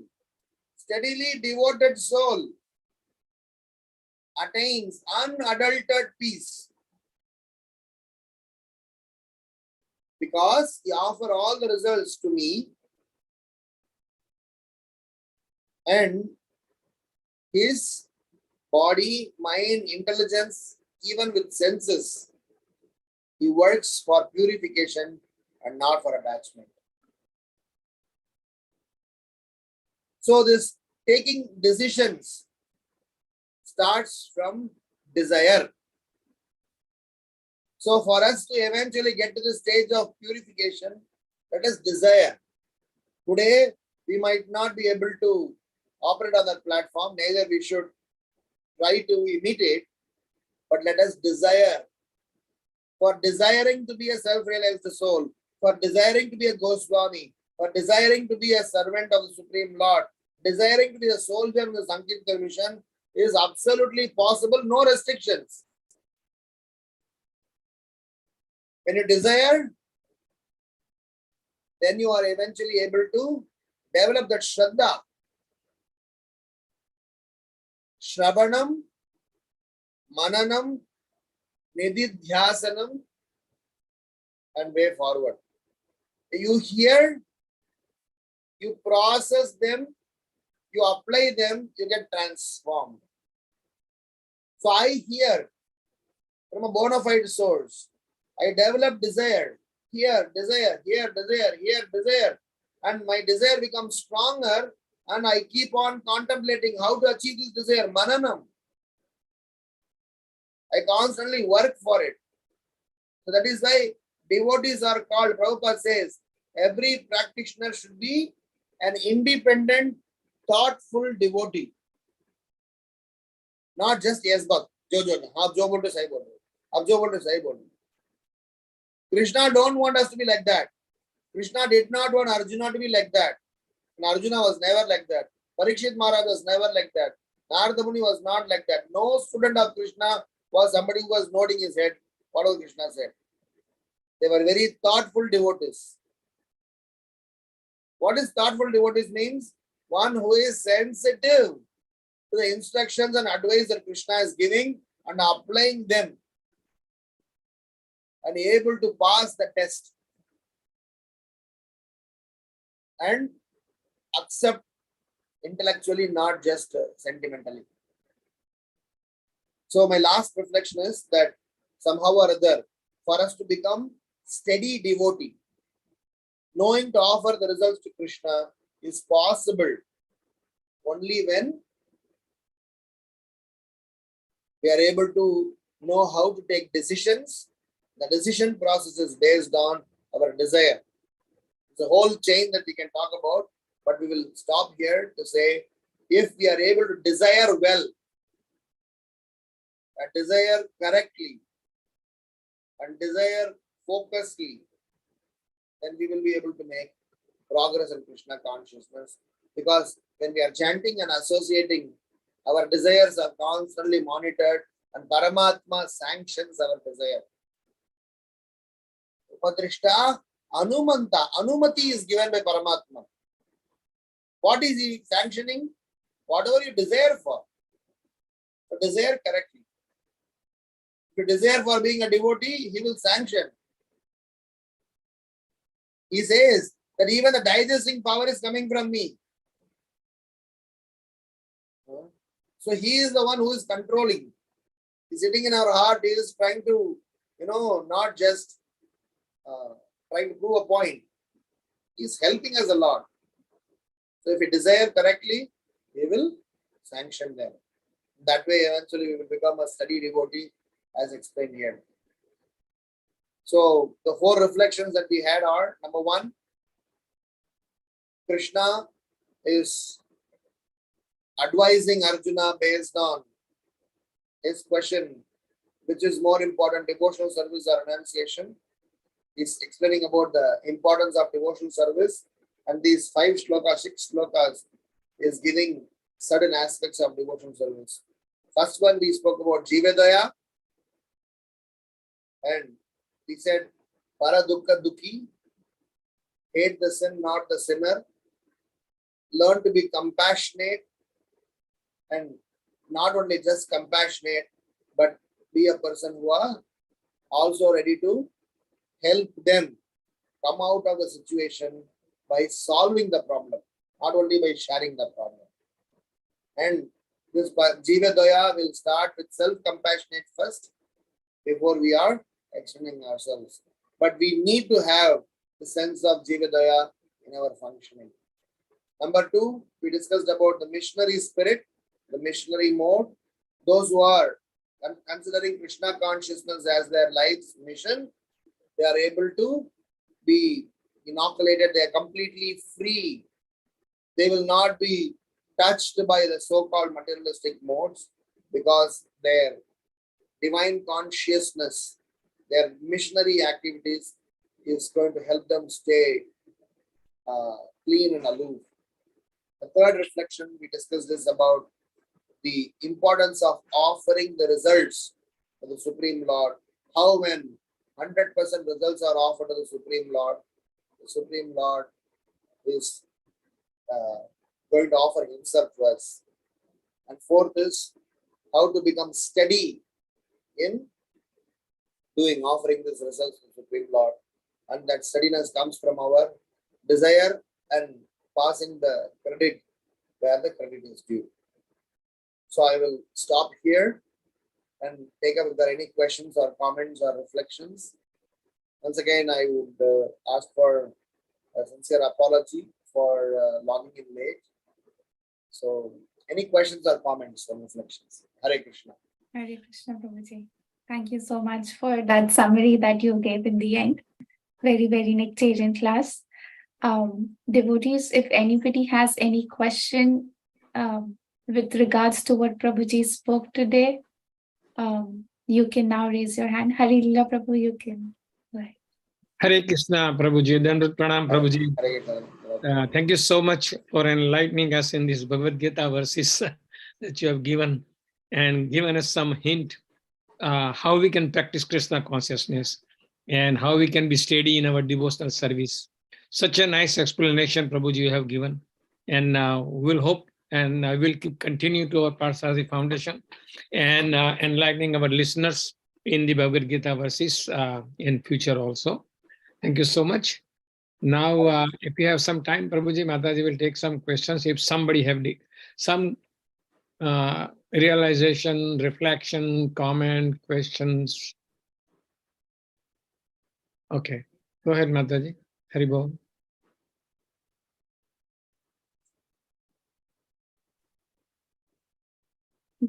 Steadily devoted soul attains unadulterated peace because he offers all the results to me and his body, mind, intelligence, even with senses, he works for purification and not for attachment. So this taking decisions starts from desire. So for us to eventually get to the stage of purification, let us desire. Today, we might not be able to operate on that platform, neither we should try to imitate, but let us desire. For desiring to be a self-realized soul, for desiring to be a Goswami, for desiring to be a servant of the Supreme Lord, desiring to be a soldier in the Sankirtan mission is absolutely possible, no restrictions. When you desire, then you are eventually able to develop that Shraddha. Shravanam, Mananam, Nididhyasanam, and way forward. You hear, you process them, you apply them, you get transformed. So I hear from a bona fide source. I develop desire, here, desire, here, desire, here, desire. And my desire becomes stronger and I keep on contemplating how to achieve this desire, mananam. I constantly work for it. So that is why devotees are called, Prabhupada says, every practitioner should be an independent, thoughtful devotee. Not just yes, but jo bolte sahi bol rahe. Ab jo bolte sahi bol rahe. Krishna don't want us to be like that. Krishna did not want Arjuna to be like that. And Arjuna was never like that. Parikshit Maharaj was never like that. Narada Muni was not like that. No student of Krishna was somebody who was nodding his head. What was Krishna said? They were very thoughtful devotees. What is thoughtful devotees means? One who is sensitive to the instructions and advice that Krishna is giving and applying them and able to pass the test and accept intellectually, not just sentimentally. So my last reflection is that somehow or other, for us to become steady devotee, knowing to offer the results to Krishna is possible only when we are able to know how to take decisions The decision process is based on our desire. It's a whole chain that we can talk about, but we will stop here to say, if we are able to desire well, and desire correctly, and desire focusedly, then we will be able to make progress in Krishna consciousness. Because when we are chanting and associating, our desires are constantly monitored, and Paramatma sanctions our desire. Upadrishta Anumanta. Anumati is given by Paramatma. What is he sanctioning? Whatever you desire for. So desire correctly. If you desire for being a devotee, he will sanction. He says that even the digesting power is coming from me. So he is the one who is controlling. He's sitting in our heart. He is trying to, not just trying to prove a point. He's helping us a lot. So if we desire correctly, he will sanction them. That way, eventually, we will become a steady devotee, as explained here. So the 4 reflections that we had are, number 1, Krishna is advising Arjuna based on his question, which is more important, devotional service or renunciation. He's explaining about the importance of devotional service, and these 5 shlokas, 6 shlokas is giving certain aspects of devotional service. First one, we spoke about Jivedaya, and we said Para Dukkha Dukhi, hate the sin, not the sinner, learn to be compassionate, and not only just compassionate, but be a person who are also ready to help them come out of the situation by solving the problem, not only by sharing the problem. And this Jivedaya will start with self-compassionate first before we are extending ourselves. But we need to have the sense of Jivedaya in our functioning. Number 2, we discussed about the missionary spirit, the missionary mode. Those who are considering Krishna consciousness as their life's mission, they are able to be inoculated. They are completely free. They will not be touched by the so-called materialistic modes, because their divine consciousness, their missionary activities is going to help them stay clean and aloof. The third reflection we discussed is about the importance of offering the results to the Supreme Lord. How when 100% results are offered to the Supreme Lord is going to offer himself to us. And fourth is how to become steady in offering these results to the Supreme Lord. And that steadiness comes from our desire and passing the credit where the credit is due. So I will stop here and take up if there are any questions or comments or reflections. Once again, I would ask for a sincere apology for logging in late. So any questions or comments or reflections? Hare Krishna. Hare Krishna, Prabhuji. Thank you so much for that summary that you gave in the end. Very, very nectarian class. Devotees, if anybody has any question with regards to what Prabhuji spoke today, you can now raise your hand. Hare Lila Prabhu, you can go ahead. Hare Krishna, Prabhuji. Dandut Pranam, Prabhuji. Thank you so much for enlightening us in this Bhagavad Gita verses that you have given, and given us some hint how we can practice Krishna consciousness and how we can be steady in our devotional service. Such a nice explanation, Prabhuji, you have given. And we'll hope and we'll continue to our Parsasi Foundation and enlightening our listeners in the Bhagavad Gita verses in future also. Thank you so much. Now, if you have some time, Prabhuji, Mataji will take some questions. If somebody have some realization, reflection, comment, questions. Okay, go ahead, Mataji. Haribol.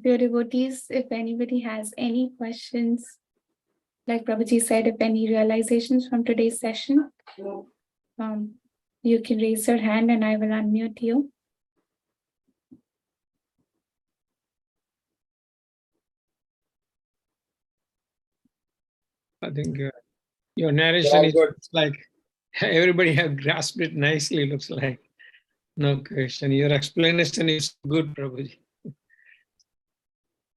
Dear devotees, if anybody has any questions, like Prabhuji said, if any realizations from today's session, you can raise your hand and I will unmute you. I think your narration is good. like everybody have grasped it nicely, looks like. No question. Your explanation is good, Prabhuji.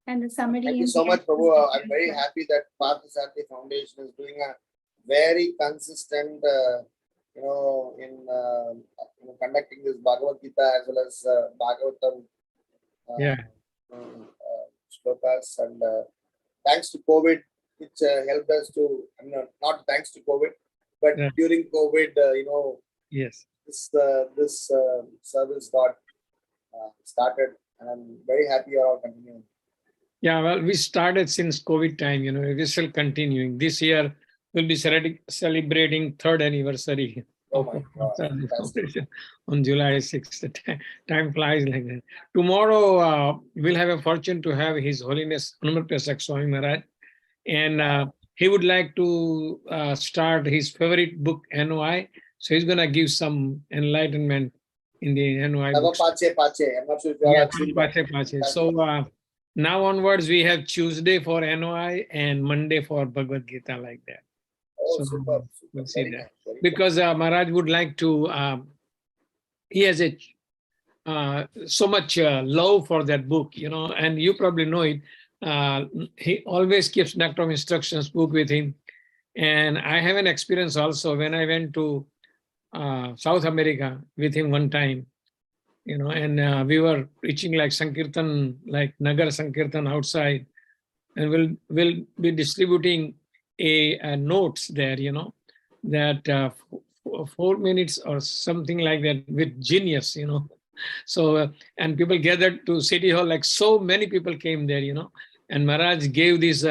And the summary. Thank you so much, Prabhu. I'm very happy that Parthasarathy Foundation is doing a very consistent, conducting this Bhagavad Gita as well as Bhagavatam Yeah. shlokas. And thanks to COVID, which helped us to, not thanks to COVID, but Yeah. during COVID, Yes. this service got started, and I'm very happy you're all continuing. Yeah, well, we started since COVID time, we're still continuing. This year, we'll be celebrating 3rd anniversary Oh my God, on July 6th. The time flies like that. Tomorrow, we'll have a fortune to have His Holiness Hanuman Swami Maharaj. And he would like to start his favorite book, NOI. So he's going to give some enlightenment in the NOI book. Pache. I'm not sure if you all have seen that. Pache. So now onwards, we have Tuesday for NOI and Monday for Bhagwad Gita, like that. Oh, So super. we'll see Very that. nice, very Because Maharaj would like to, he has so much love for that book, and you probably know it. He always keeps Nectar of Instructions book with him. And I have an experience also when I went to South America with him one time, and we were preaching like Sankirtan, like Nagar Sankirtan outside, and we'll be distributing a notes there, that 4 minutes or something like that with genius, So, and people gathered to City Hall, like so many people came there, and Maharaj gave this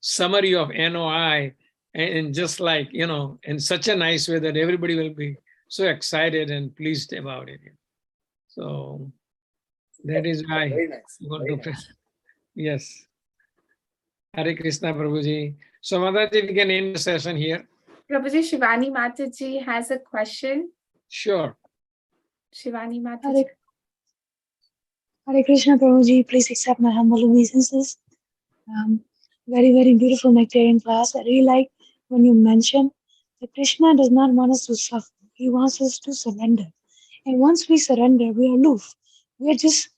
summary of NOI, and just like, in such a nice way that everybody will be so excited and pleased about it. So that is why. Very nice. Very nice. Yes. Hare Krishna, Prabhuji. So, Mataji, we can end the session here. Prabhuji, Shivani Mataji has a question. Sure. Shivani Mataji. Hare Krishna, Prabhuji, please accept my humble obeisances. Very, very beautiful nectarian class. I really like when you mention that Krishna does not want us to suffer. He wants us to surrender. And once we surrender, we are aloof. We are just,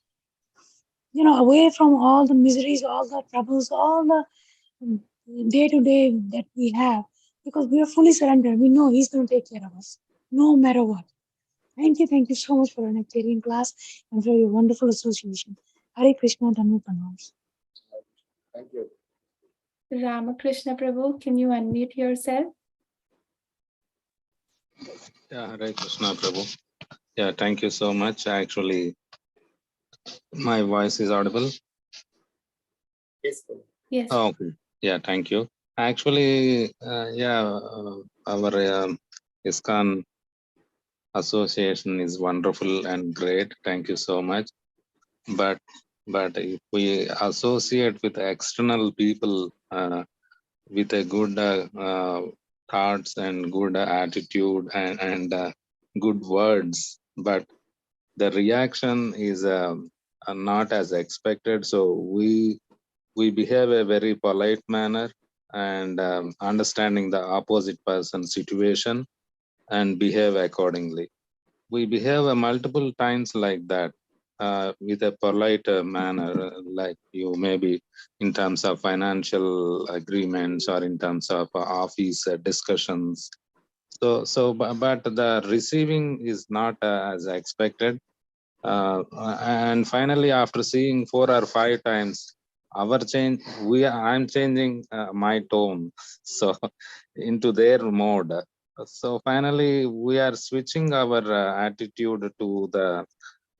away from all the miseries, all the troubles, all the day-to-day that we have. Because we are fully surrendered. We know He's going to take care of us, no matter what. Thank you so much for the nectarian class and for your wonderful association. Hare Krishna, Dhamma Pranams. Thank you. Ramakrishna Prabhu, can you unmute yourself? Yeah, Hare Krishna Prabhu. Yeah, thank you so much. Actually, my voice is audible. Yes. Yes. Oh, okay. Yeah, thank you. Actually, our ISKCON association is wonderful and great. Thank you so much. But if we associate with external people with a good thoughts and good attitude and good words, but the reaction is not as expected. So we behave a very polite manner and understanding the opposite person's situation and behave accordingly. We behave multiple times like that with a polite manner, like you maybe in terms of financial agreements or in terms of office discussions. But the receiving is not as expected. And finally, after seeing 4 or 5 times, I'm changing my tone, so into their mode. So finally, we are switching our attitude to the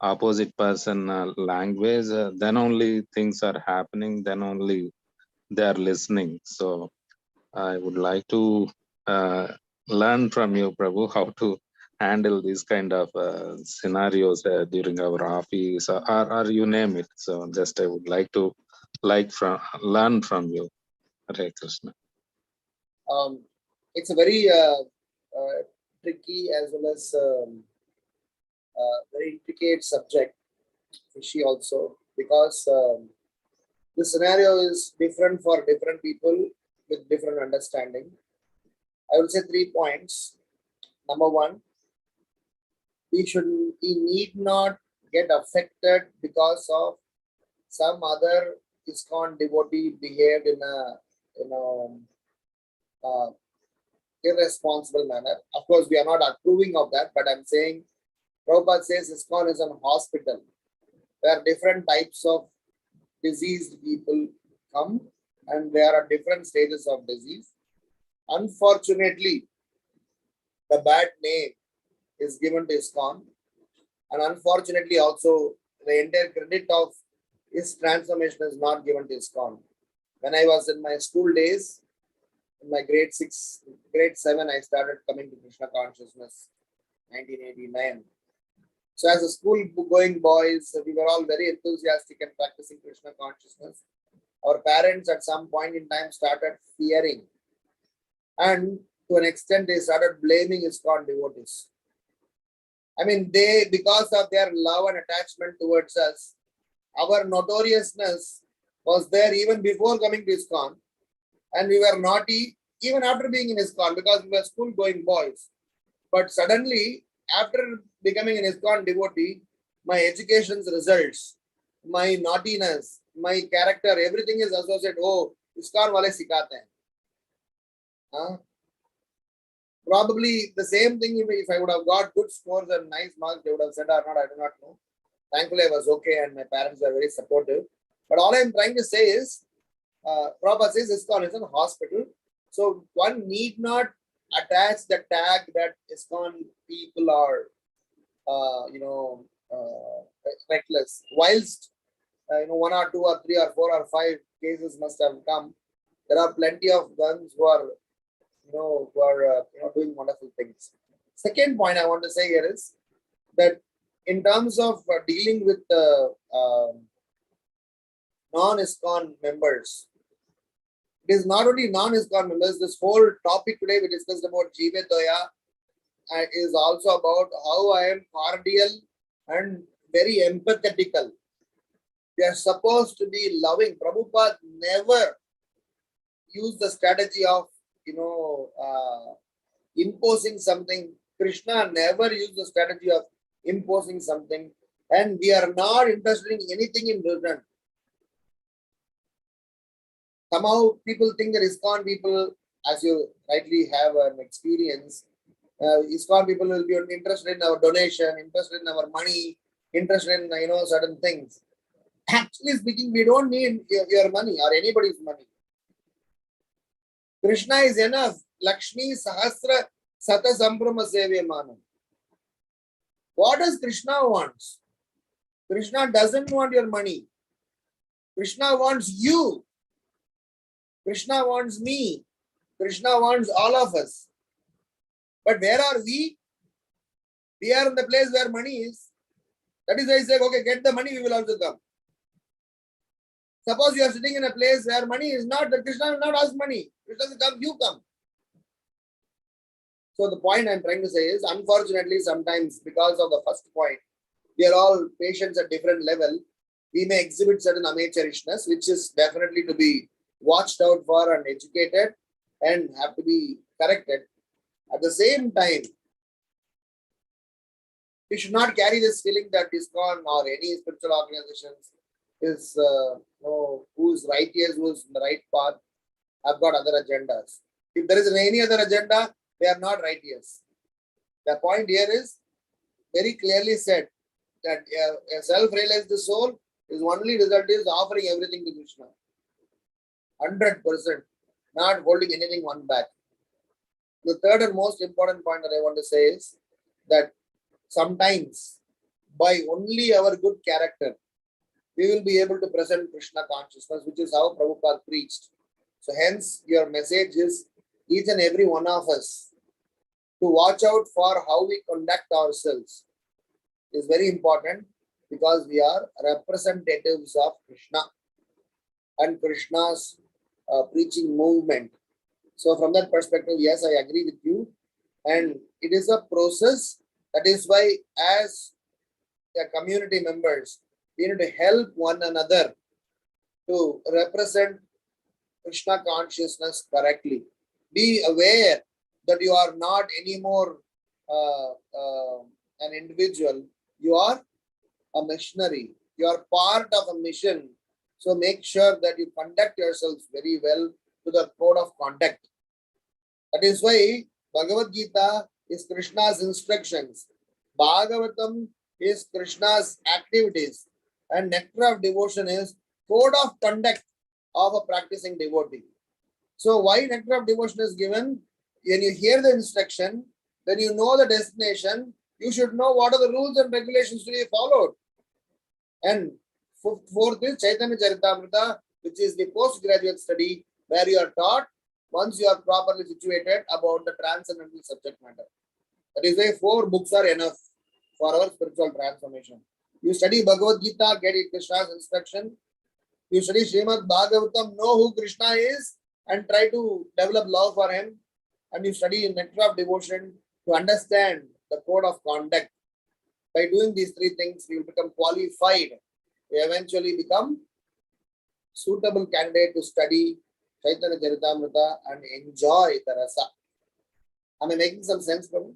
opposite person language. Then only things are happening. Then only they are listening. So I would like to learn from you, Prabhu, how to handle these kind of scenarios during our office or you name it. So just I would like to learn from you. Hare Krishna. It's a very tricky as well as very intricate subject, fishy also, because the scenario is different for different people with different understanding. I will say 3 points. Number one, we need not get affected because of some other ISKCON devotee behaved in a irresponsible manner. Of course, we are not approving of that, but I'm saying Prabhupada says ISKCON is a hospital where different types of diseased people come and there are different stages of disease. Unfortunately, the bad name is given to ISKCON, and unfortunately also the entire credit of his transformation is not given to ISKCON. When I was in my school days, in my grade 7, I started coming to Krishna consciousness, 1989. So as a school going boys, we were all very enthusiastic and practicing Krishna consciousness. Our parents at some point in time started fearing, and to an extent they started blaming ISKCON devotees. I mean, because of their love and attachment towards us, our notoriousness was there even before coming to ISKCON, and we were naughty even after being in ISKCON because we were school going boys. But suddenly, after becoming an ISKCON devotee, my education's results, my naughtiness, my character, everything is associated. Oh, ISKCON wale sikhate hain. Probably the same thing if I would have got good scores and nice marks, they would have said or not, I do not know. Thankfully, I was okay and my parents were very supportive. But all I'm trying to say is, Prabhupada says ISKCON is a hospital. So one need not attach the tag that ISKCON people are, reckless. Whilst, 1 or 2 or 3 or 4 or 5 cases must have come, there are plenty of guns who are doing wonderful things. Second point I want to say here is that in terms of dealing with non-ISKCON members, it is not only non-ISKCON members. This whole topic today we discussed about Jive Doya is also about how I am cordial and very empathetical. We are supposed to be loving. Prabhupada never used the strategy of imposing something. Krishna never used the strategy of imposing something, and we are not interested in anything in return. Somehow people think that ISKCON people, as you rightly have an experience, ISKCON people will be interested in our donation, interested in our money, interested in certain things. Actually speaking, we don't need your money or anybody's money. Krishna is enough. Lakshmi Sahasra Sata Sambrama Sevyamanam. What does Krishna want? Krishna doesn't want your money. Krishna wants you. Krishna wants me. Krishna wants all of us. But where are we? We are in the place where money is. That is why I say, okay, get the money, we will also come. Suppose you are sitting in a place where money is not, that Krishna will not ask money. Krishna will come, you come. So the point I'm trying to say is, unfortunately, sometimes because of the first point, we are all patients at different level. We may exhibit certain amateurishness, which is definitely to be watched out for and educated and have to be corrected. At the same time, we should not carry this feeling that ISKCON or any spiritual organizations is who is righteous, who is in the right path, have got other agendas. If there is any other agenda, they are not righteous. The point here is very clearly said that a self-realized soul is only result is offering everything to Krishna. 100%, not holding anything one back. The third and most important point that I want to say is that sometimes by only our good character, we will be able to present Krishna consciousness, which is how Prabhupada preached. So hence your message is each and every one of us to watch out for how we conduct ourselves is very important, because we are representatives of Krishna and Krishna's preaching movement. So from that perspective, yes, I agree with you. And it is a process. That is why as the community members, we need to help one another to represent Krishna consciousness correctly. Be aware that you are not anymore an individual. You are a missionary. You are part of a mission. So make sure that you conduct yourselves very well to the code of conduct. That is why Bhagavad Gita is Krishna's instructions. Bhagavatam is Krishna's activities. And nectar of devotion is code of conduct of a practicing devotee. So why nectar of devotion is given? When you hear the instruction, when you know the destination, you should know what are the rules and regulations to be followed. And fourth is Chaitanya Charitamrita, which is the postgraduate study where you are taught once you are properly situated about the transcendental subject matter. That is why 4 books are enough for our spiritual transformation. You study Bhagavad Gita, get it Krishna's instruction. You study Srimad Bhagavatam, know who Krishna is and try to develop love for him. And you study nectar of devotion to understand the code of conduct. By doing these 3 things, you will become qualified. You eventually become suitable candidate to study Chaitanya Charitamrita and enjoy the rasa. Am I making some sense, Prabhu?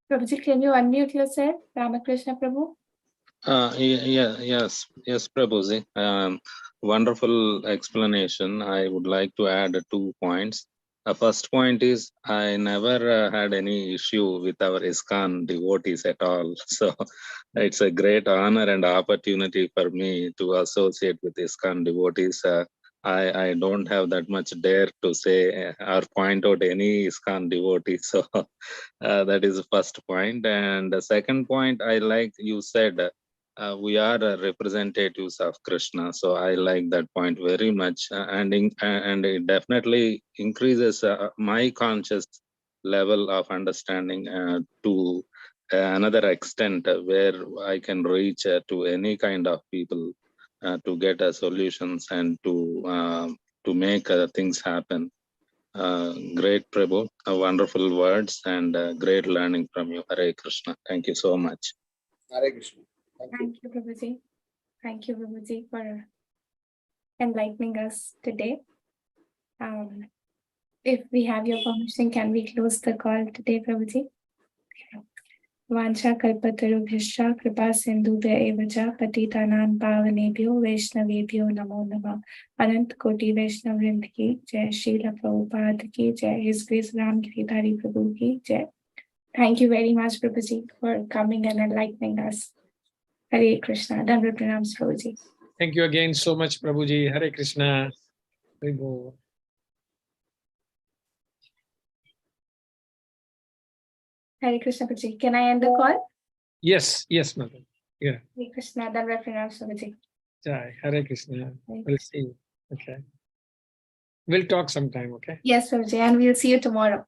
Prabhuji, can you unmute yourself? Ramakrishna Prabhu. Yes, Prabhuji. Wonderful explanation. I would like to add 2 points. The first point is I never had any issue with our ISKCON devotees at all. So it's a great honor and opportunity for me to associate with ISKCON devotees. I don't have that much dare to say or point out any ISKCON devotee. So that is the first point. And the second point, I like you said, we are representatives of Krishna. So I like that point very much. And it definitely increases my conscious level of understanding to another extent where I can reach to any kind of people to get solutions and to make things happen. Great, Prabhu. Wonderful words and great learning from you. Hare Krishna. Thank you so much. Hare Krishna. Thank you. Thank you, Prabhuji. Thank you, Prabhuji, for enlightening us today. If we have your permission, can we close the call today, Prabhuji? Vancha kalpatarubhyascha kripa sindhubhya evacha patitanam pavanebhyo vaishnavebhyo namo namah. Anant koti Vaishnav ki jai, Srila Prabhupada ki jai, His Grace Ramgirdhari Prabhu ki jai. Thank you very much, Prabhuji, for coming and enlightening us. Hare Krishna. Dandavat pranams, Prabhuji. Thank you again so much, Prabhuji. Hare Krishna. We go. Hare Krishna, Prabhuji. Can I end the call? Yes, madam. Yeah. Hare Krishna. Dandavat pranams, Prabhuji. Jai. Hare Krishna. We'll see you. Okay. We'll talk sometime, okay? Yes, Prabhuji, and we'll see you tomorrow.